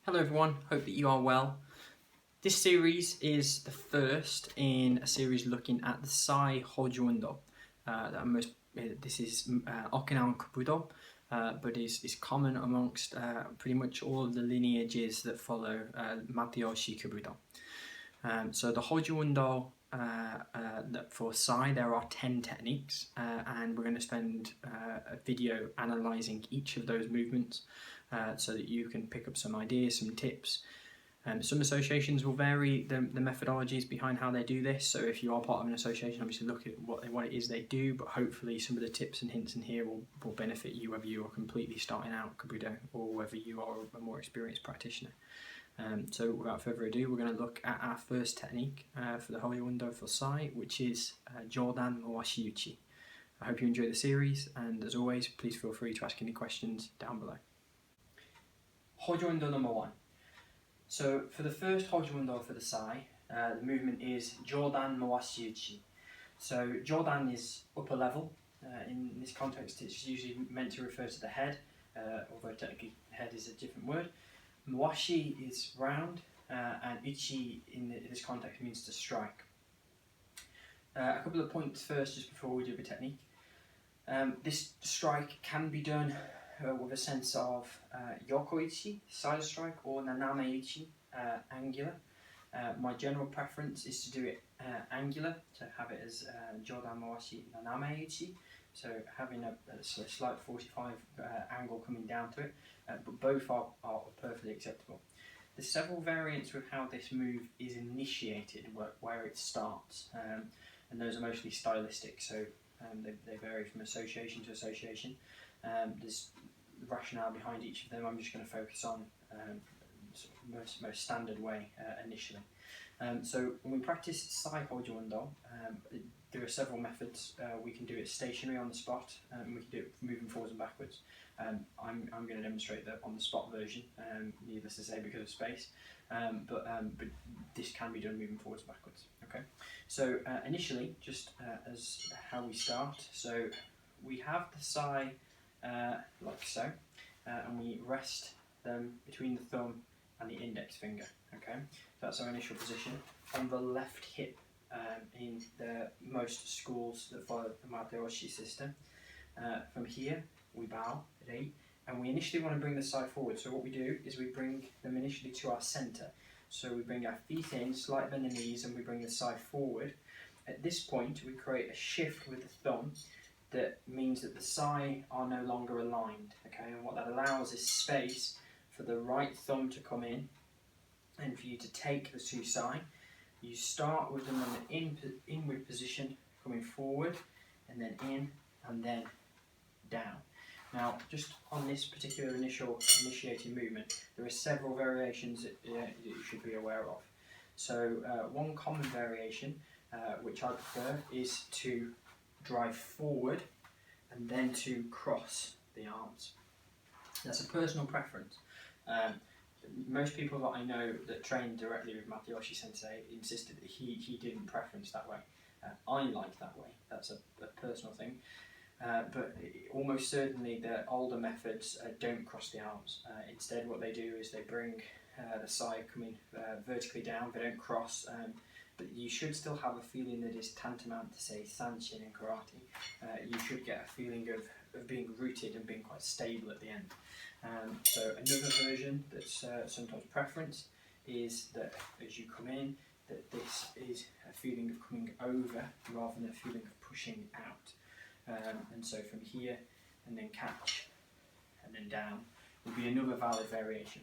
Hello everyone, hope that you are well. This series is the first in a series looking at the Sai Hojo-undo. This is Okinawan Kobudo, but is common amongst pretty much all of the lineages that follow Mawashi Kobudo. So the Hojo-undo for Sai, there are 10 techniques, and we're going to spend a video analysing each of those movements so that you can pick up some ideas, some tips. Some associations will vary the methodologies behind how they do this, so if you are part of an association, obviously look at what it is they do, but hopefully some of the tips and hints in here will benefit you, whether you are completely starting out Kobudo or whether you are a more experienced practitioner. So without further ado, we're going to look at our first technique for the Hojo-undo for Sai, which is Jodan Mawashi Uchi. I hope you enjoy the series, and as always, please feel free to ask any questions down below. Hojo-undo number 1. So for the first Hojo-undo for the Sai, the movement is Jodan Mawashi Uchi. So Jodan is upper level. In this context, it's usually meant to refer to the head, although technically head is a different word. Mawashi is round, and Uchi in this context means to strike. A couple of points first, just before we do the technique. This strike can be done with a sense of Yoko-uchi, side strike, or Naname-uchi, angular. My general preference is to do it angular, to have it as Jodan Mawashi Naname-uchi, so having a slight 45 angle coming down to it, but both are perfectly acceptable. There's several variants with how this move is initiated, where it starts, and those are mostly stylistic, so they vary from association to association. There's the rationale behind each of them. I'm just going to focus on sort of most standard way initially. So when we practice Sai Hojo-undo, there are several methods. We can do it stationary on the spot, and we can do it moving forwards and backwards. I'm going to demonstrate the on the spot version, needless to say because of space, but this can be done moving forwards and backwards. Okay, so initially, just as how we start, so we have the Sai like so, and we rest them between the thumb and the index finger. Okay, so that's our initial position on the left hip. In the most schools that follow the Mawashi system, from here we bow at 8, and we initially want to bring the Sai forward. So what we do is we bring them initially to our centre. So we bring our feet in, slight bend the knees, and we bring the Sai forward. At this point, we create a shift with the thumb that means that the Sai are no longer aligned. Okay, and what that allows is space for the right thumb to come in, and for you to take the two Sai. You start with them in the inward position, coming forward, and then in, and then down. Now, just on this particular initiating movement, there are several variations that you should be aware of. So one common variation, which I prefer, is to drive forward and then to cross the arms. That's a personal preference. Most people that I know that trained directly with Mawashi Sensei insisted that he didn't preference that way. I like that way. That's a personal thing. But almost certainly the older methods don't cross the arms. Instead, what they do is they bring the Sai coming vertically down. They don't cross, but you should still have a feeling that is tantamount to, say, Sanshin in karate. You should get a feeling of being rooted and being quite stable at the end. So another version that's sometimes preference is that as you come in, that this is a feeling of coming over rather than a feeling of pushing out. And so from here, and then catch, and then down, would be another valid variation.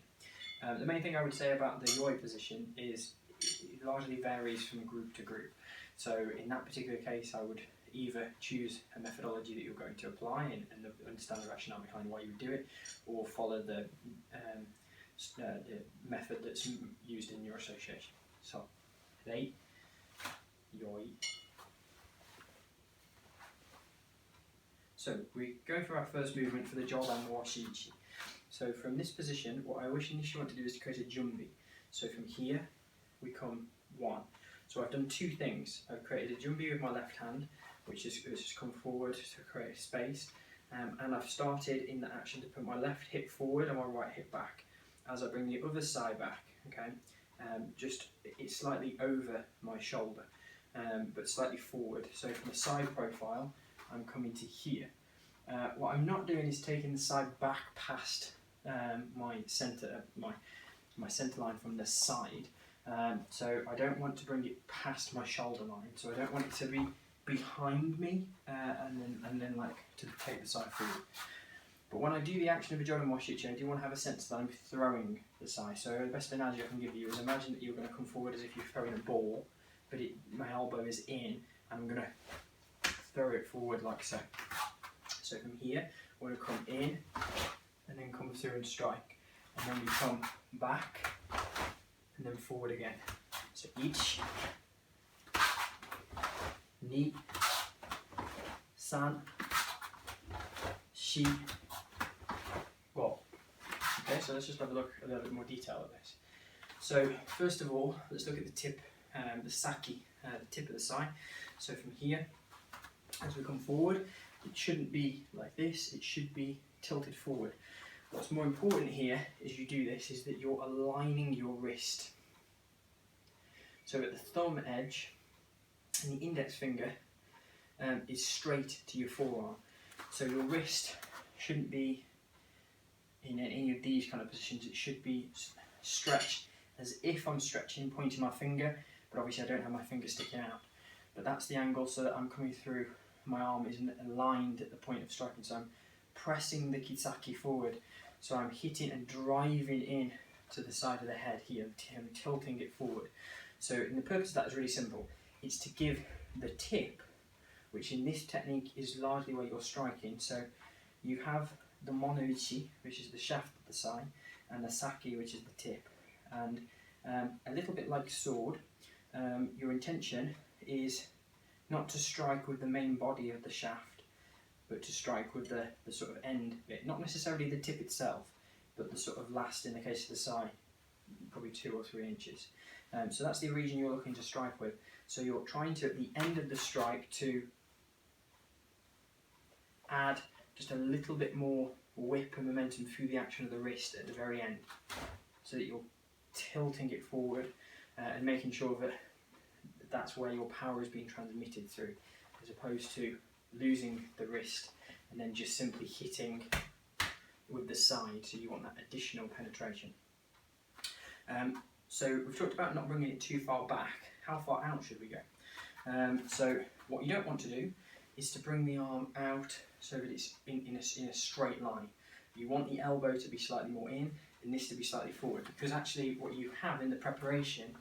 The main thing I would say about the yoi position is it largely varies from group to group. So in that particular case, I would either choose a methodology that you're going to apply and understand the rationale behind why you would do it, or follow the method that's used in your association. So, rei, yoi. So we go for our first movement for the Jodan Mawashi Uchi. So from this position, what I initially want to do is to create a jumbi. So from here, we come 1. So I've done 2 things. I've created a jumbi with my left hand, which has come forward to create a space, and I've started in the action to put my left hip forward and my right hip back. as I bring the other side back, okay, just it's slightly over my shoulder, but slightly forward. So from the side profile, I'm coming to here. What I'm not doing is taking the side back past my centre line from the side. So I don't want to bring it past my shoulder line. So I don't want it to be behind me and then like to take the side forward. But when I do the action of a Jodan Mawashi, I do want to have a sense that I'm throwing the sai. So the best analogy I can give you is imagine that you're going to come forward as if you're throwing a ball, but my elbow is in, and I'm going to throw it forward like so. So from here, we're going to come in, and then come through and strike. And then we come back, and then forward again. So each, ni, san, shi, go. Okay, so let's just have a look at a little bit more detail at this. So first of all, let's look at the tip, the saki, the tip of the sai. So from here, as we come forward, it shouldn't be like this, it should be tilted forward. What's more important here as you do this is that you're aligning your wrist. So at the thumb edge, and the index finger is straight to your forearm. So your wrist shouldn't be in any of these kind of positions, it should be stretched as if I'm stretching, pointing my finger, but obviously I don't have my finger sticking out. But that's the angle so that I'm coming through, my arm isn't aligned at the point of striking, so I'm pressing the kitsaki forward, so I'm hitting and driving in to the side of the head here, I'm tilting it forward. So and the purpose of that is really simple, it's to give the tip, which in this technique is largely where you're striking, so you have the mono Uchi, which is the shaft of the sai, and the saki, which is the tip. And a little bit like sword, your intention is not to strike with the main body of the shaft, but to strike with the sort of end bit, not necessarily the tip itself, but the sort of last, in the case of the sai, probably 2 or 3 inches. So that's the region you're looking to strike with. So you're trying to, at the end of the strike, to add just a little bit more whip and momentum through the action of the wrist at the very end, so that you're tilting it forward and making sure that that's where your power is being transmitted through, as opposed to losing the wrist and then just simply hitting with the side, so you want that additional penetration. So we've talked about not bringing it too far back. How far out should we go? So what you don't want to do is to bring the arm out so that it's in a straight line. You want the elbow to be slightly more in and this to be slightly forward, because actually what you have in the preparation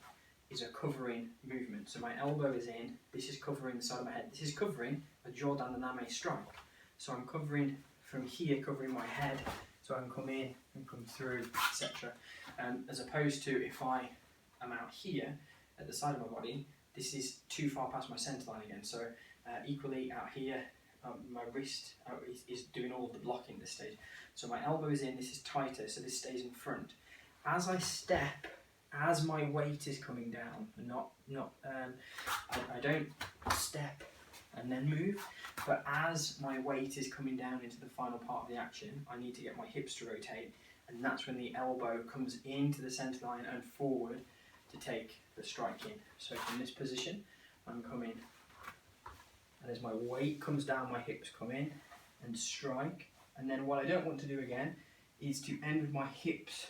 is a covering movement. So my elbow is in, this is covering the side of my head, this is covering a Jodan Naname strike. So I'm covering from here, covering my head, so I can come in and come through, etc. As opposed to if I am out here at the side of my body, this is too far past my centre line again. So equally out here, my wrist is doing all of the blocking at this stage. So my elbow is in, this is tighter, so this stays in front. As I step, as my weight is coming down, I don't step and then move, but as my weight is coming down into the final part of the action, I need to get my hips to rotate, and that's when the elbow comes into the centre line and forward to take the strike in. So from this position, I'm coming, and as my weight comes down, my hips come in and strike. And then what I don't want to do again is to end with my hips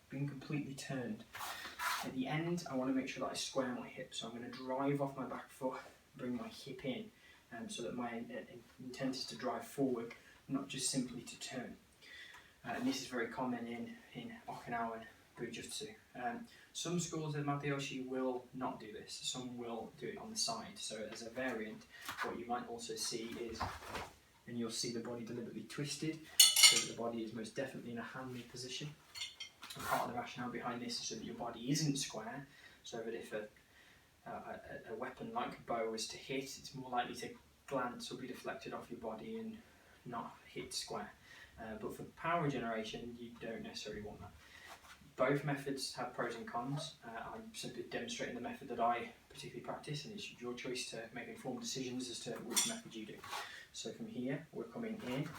being completely turned. At the end, I want to make sure that I square my hips. So I'm going to drive off my back foot, bring my hip in, so that my intent is to drive forward, not just simply to turn. And this is very common in Okinawan Bujutsu. Some schools of Mawashi will not do this, some will do it on the side. So as a variant, what you might also see is, and you'll see the body deliberately twisted, so that the body is most definitely in a hand-me position. And part of the rationale behind this is so that your body isn't square, so that if a weapon like a bow is to hit, it's more likely to glance or be deflected off your body and not hit square. But for power generation, you don't necessarily want that. Both methods have pros and cons. I'm simply demonstrating the method that I particularly practice, and it's your choice to make informed decisions as to which method you do. So from here, we're coming in,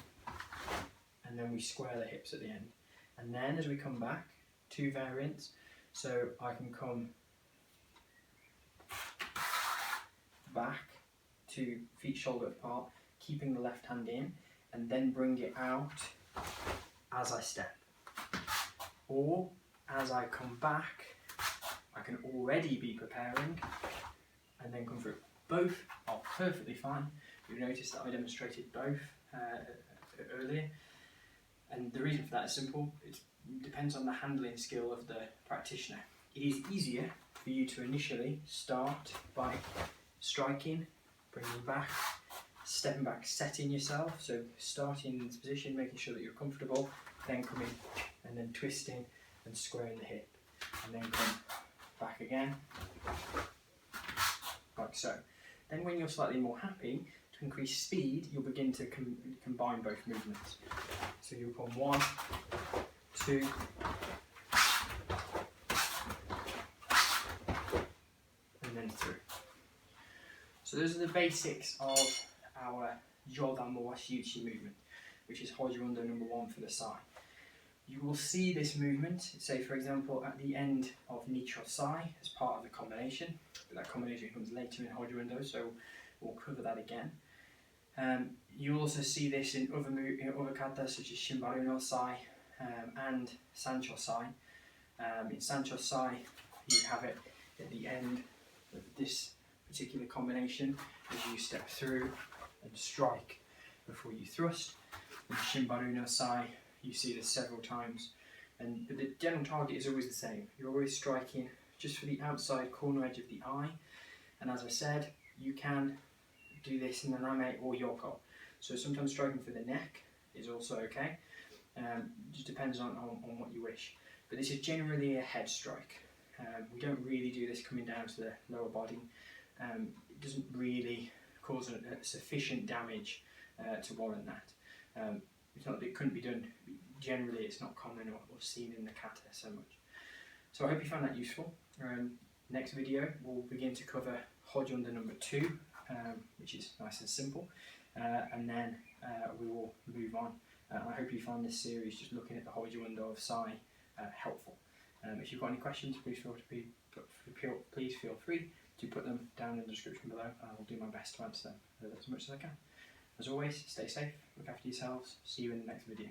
and then we square the hips at the end. And then as we come back, two variants. So I can come back to feet shoulder apart, keeping the left hand in, and then bring it out as I step. Or as I come back, I can already be preparing and then come through. Both are perfectly fine. You'll notice that I demonstrated both earlier, and the reason for that is simple. It depends on the handling skill of the practitioner. It is easier for you to initially start by striking, bringing back, stepping back, setting yourself, so starting in this position, making sure that you're comfortable, then coming and then twisting and squaring the hip, and then come back again, like so. Then when you're slightly more happy, to increase speed, you'll begin to combine both movements. So you'll come 1, 2, and then 3. So those are the basics of our Jodan Mawashi Uchi movement, which is Hojo-undo number 1 for the sai. You will see this movement, say for example, at the end of Nicho sai as part of the combination, but that combination comes later in Hojo-undo, so we'll cover that again. You also see this in other katas such as Shimbaru no sai and Sancho sai. In Sancho sai, you have it at the end of this particular combination as you step through and strike before you thrust. In Shimbaru no sai, you see this several times, but the general target is always the same. You're always striking just for the outside corner edge of the eye, and as I said, you can do this in the name or yoko. So sometimes striking for the neck is also okay. Just depends on what you wish. But this is generally a head strike. We don't really do this coming down to the lower body. It doesn't really cause a sufficient damage to warrant that. It's not that it couldn't be done. Generally, it's not common or seen in the kata so much. So I hope you found that useful. Next video, we'll begin to cover Hojo-undo number 2, which is nice and simple, and then we will move on. I hope you found this series, just looking at the Hojo-undo of sai, helpful. If you've got any questions, please feel free to put them down in the description below, and I will do my best to answer them as much as I can. As always, stay safe, look after yourselves, see you in the next video.